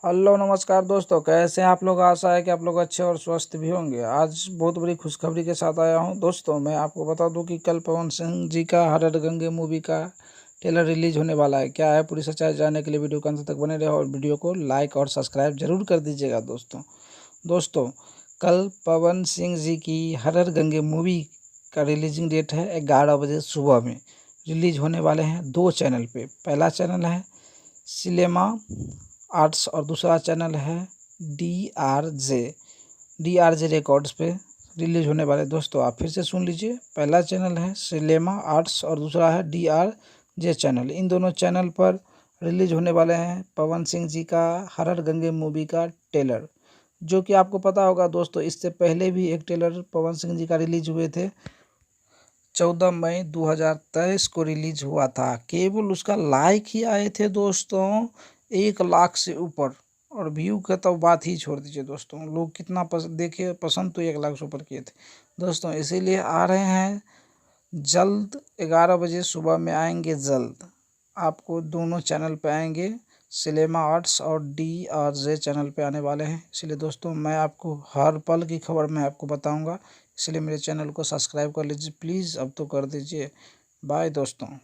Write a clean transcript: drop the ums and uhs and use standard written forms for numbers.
Hello नमस्कार दोस्तों, कैसे हैं आप लोग। आशा है कि आप लोग अच्छे और स्वस्थ भी होंगे। आज बहुत बड़ी खुशखबरी के साथ आया हूं दोस्तों। मैं आपको बता दूं कि कल पवन सिंह जी का हर हर गंगे मूवी का ट्रेलर रिलीज होने वाला है। क्या है पूरी सच्चाई जानने के लिए वीडियो को अंत तक बने रहे और वीडियो को लाइक और सब्सक्राइब जरूर कर दीजिएगा दोस्तों। कल पवन सिंह जी की हर हर गंगे मूवी का रिलीजिंग डेट है 11 बजे सुबह में। रिलीज होने वाले हैं 2 चैनल पे। पहला चैनल है सिनेमा आर्ट्स और दूसरा चैनल है डी आर जे रिकॉर्ड्स पे रिलीज होने वाले। दोस्तों आप फिर से सुन लीजिए, पहला चैनल है सिनेमा आर्ट्स और दूसरा है DRJ चैनल। इन दोनों चैनल पर रिलीज होने वाले हैं पवन सिंह जी का हर हर गंगे मूवी का ट्रेलर, जो कि आपको पता होगा दोस्तों। इससे पहले भी एक ट्रेलर पवन सिंह जी का रिलीज हुए थे, 14 मई 2023 को रिलीज हुआ था। केवल उसका लाइक ही आए थे दोस्तों 1 लाख से ऊपर, और व्यू का तो बात ही छोड़ दीजिए दोस्तों। लोग कितना देखे, पसंद तो 1 लाख से ऊपर किए थे दोस्तों। इसीलिए आ रहे हैं जल्द, 11 बजे सुबह में आएंगे जल्द। आपको दोनों चैनल पे आएंगे, सिनेमा आर्ट्स और DRJ चैनल पे आने वाले हैं। इसलिए दोस्तों मैं आपको हर पल की खबर मैं आपको बताऊंगा। इसलिए मेरे चैनल को सब्सक्राइब कर लीजिए प्लीज़, अब तो कर दीजिए। बाय दोस्तों।